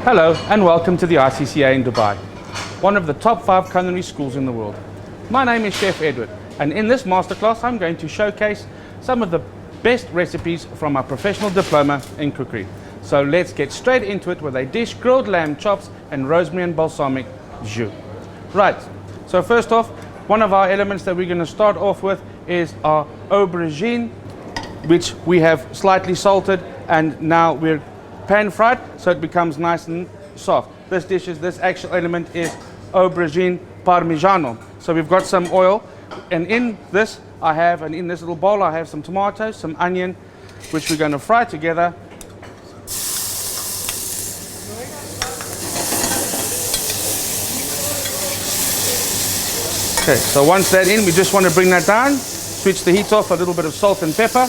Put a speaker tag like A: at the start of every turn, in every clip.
A: Hello and welcome to the ICCA in Dubai, one of the top 5 culinary schools in the world. My name is Chef Edward, and in this masterclass I'm going to showcase some of the best recipes from our professional diploma in cookery. So let's get straight into it with a dish: grilled lamb chops and rosemary and balsamic jus. Right, so first off, one of our elements that we're going to start off with is our aubergine, which we have slightly salted, and now we're pan fried so it becomes nice and soft. This actual element is aubergine parmigiano. So we've got some oil, and in this little bowl I have some tomatoes, some onion, which we're going to fry together. Okay, so once that's in, we just want to bring that down, switch the heat off, a little bit of salt and pepper.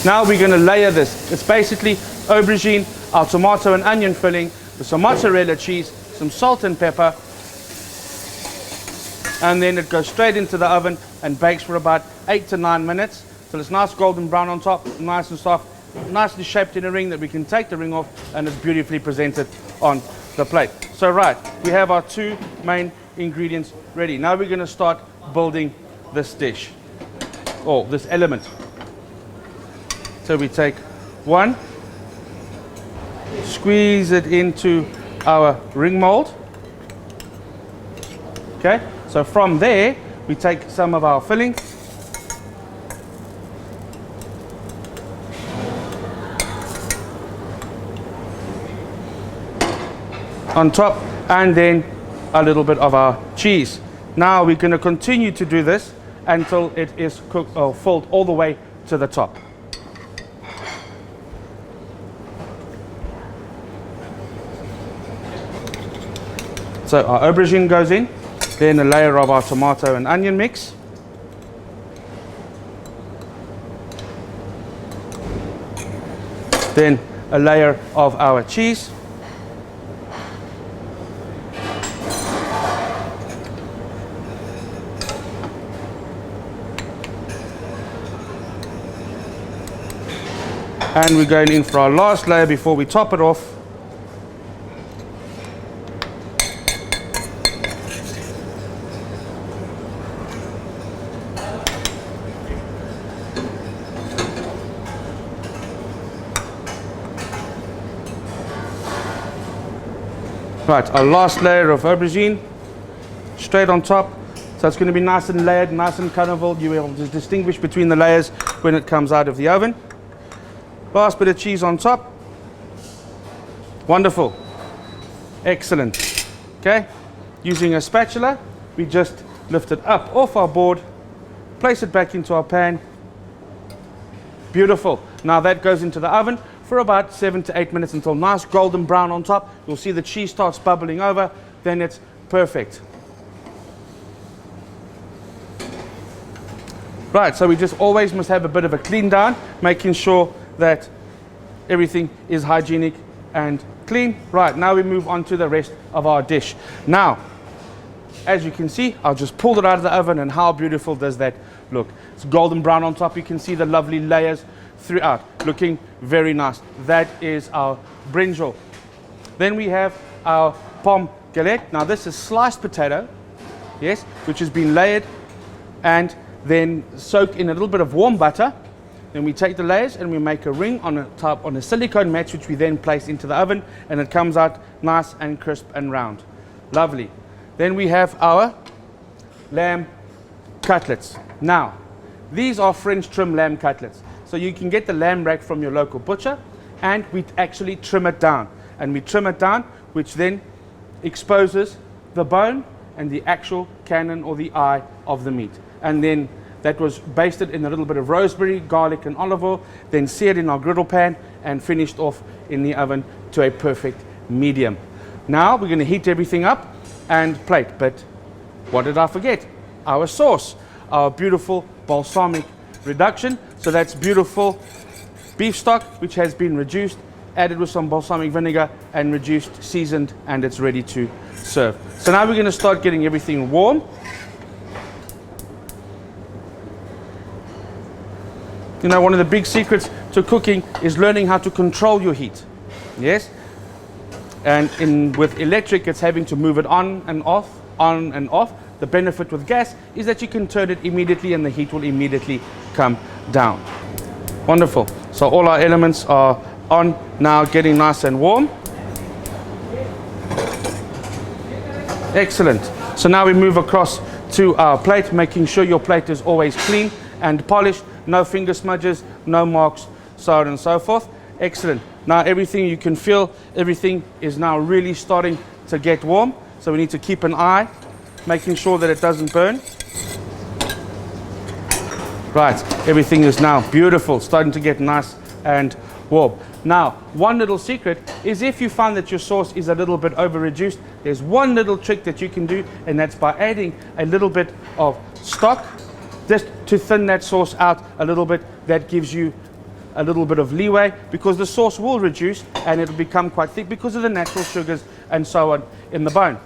A: Now we're going to layer this. It's basically aubergine, our tomato and onion filling, with some mozzarella cheese, some salt and pepper, and then it goes straight into the oven and bakes for about 8 to 9 minutes till it's nice golden brown on top, nice and soft, nicely shaped in a ring that we can take the ring off, and it's beautifully presented on the plate. So right, we have our 2 main ingredients ready. Now we're going to start building this dish, or this element. So we take one, squeeze it into our ring mold. Okay, so from there we take some of our filling, on top, and then a little bit of our cheese. Now we're going to continue to do this until it is cooked or filled all the way to the top. So our aubergine goes in, then a layer of our tomato and onion mix, then a layer of our cheese, and we're going in for our last layer before we top it off. Right, our last layer of aubergine straight on top, so it's going to be nice and layered, nice and carnival. You will just distinguish between the layers when it comes out of the oven. Last bit of cheese on top. Wonderful, excellent. Okay, using a spatula we just lift it up off our board, place it back into our pan. Beautiful. Now that goes into the oven for about 7 to 8 minutes until nice golden brown on top. You'll see the cheese starts bubbling over, then it's perfect. Right, so we just always must have a bit of a clean down, making sure that everything is hygienic and clean. Right, now we move on to the rest of our dish. Now, as you can see, I'll just pull it out of the oven, and how beautiful does that look? It's golden brown on top. You can see the lovely layers throughout, looking very nice. That is our brinjal. Then we have our pomme galette. Now this is sliced potato, yes, which has been layered and then soaked in a little bit of warm butter. Then we take the layers and we make a ring on a silicone match, which we then place into the oven, and it comes out nice and crisp and round. Lovely. Then we have our lamb cutlets. Now, these are French trim lamb cutlets. So you can get the lamb rack from your local butcher, and we actually trim it down. And we trim it down, which then exposes the bone and the actual cannon or the eye of the meat. And then that was basted in a little bit of rosemary, garlic and olive oil, then seared in our griddle pan and finished off in the oven to a perfect medium. Now we're going to heat everything up and plate. But what did I forget? Our sauce, our beautiful balsamic reduction. So that's beautiful beef stock which has been reduced, added with some balsamic vinegar and reduced, seasoned, and it's ready to serve. So now we're going to start getting everything warm. You know, one of the big secrets to cooking is learning how to control your heat. Yes? And with electric, it's having to move it on and off, on and off. The benefit with gas is that you can turn it immediately and the heat will immediately come down. Wonderful. So all our elements are on now, getting nice and warm. Excellent. So now we move across to our plate, making sure your plate is always clean and polished, no finger smudges, no marks, so on and so forth. Excellent. Now everything, you can feel everything is now really starting to get warm. So we need to keep an eye, making sure that it doesn't burn. Right, everything is now beautiful, starting to get nice and warm. Now, one little secret is if you find that your sauce is a little bit over reduced, there's one little trick that you can do, and that's by adding a little bit of stock, just to thin that sauce out a little bit. That gives you a little bit of leeway, because the sauce will reduce and it'll become quite thick because of the natural sugars and so on in the bone.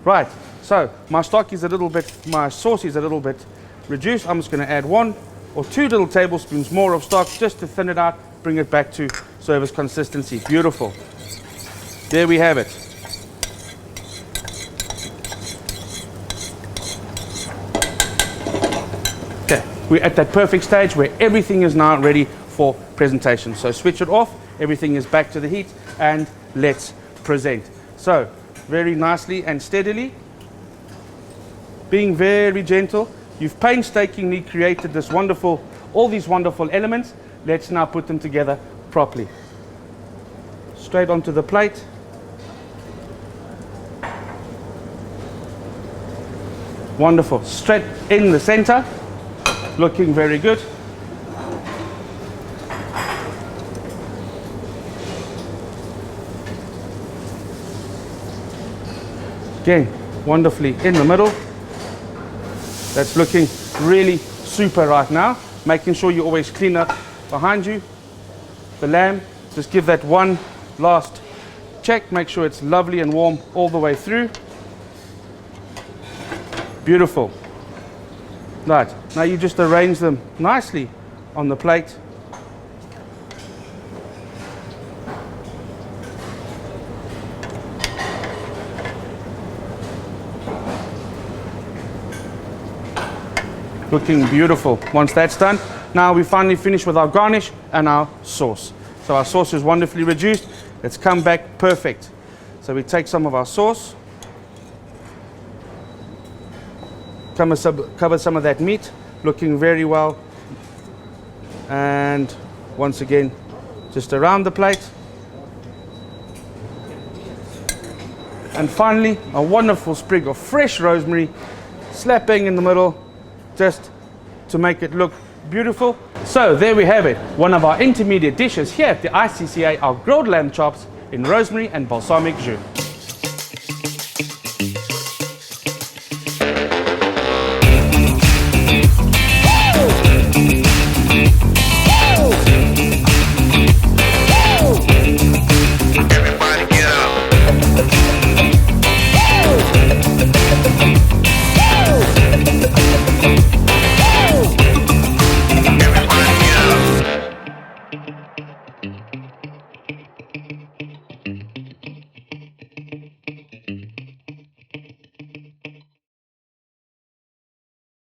A: Right, so my sauce is a little bit reduced. I'm just going to add 1 or 2 little tablespoons more of stock just to thin it out, bring it back to service consistency. Beautiful. There we have it. Okay, we're at that perfect stage where everything is now ready for presentation. So switch it off, everything is back to the heat, and let's present. So very nicely and steadily, being very gentle. You've painstakingly created this wonderful, all these wonderful elements. Let's now put them together properly. Straight onto the plate. Wonderful. Straight in the center. Looking very good. Again, wonderfully in the middle. That's looking really super right now. Making sure you always clean up behind you. The lamb, just give that one last check. Make sure it's lovely and warm all the way through. Beautiful. Right, now you just arrange them nicely on the plate. Looking beautiful. Once that's done, now we finally finish with our garnish and our sauce. So our sauce is wonderfully reduced. Let's come back perfect. So we take some of our sauce, cover some of that meat, looking very well. And once again, just around the plate. And finally, a wonderful sprig of fresh rosemary, slap bang in the middle, just to make it look beautiful. So there we have it, one of our intermediate dishes here at the ICCA, our grilled lamb chops in rosemary and balsamic jus.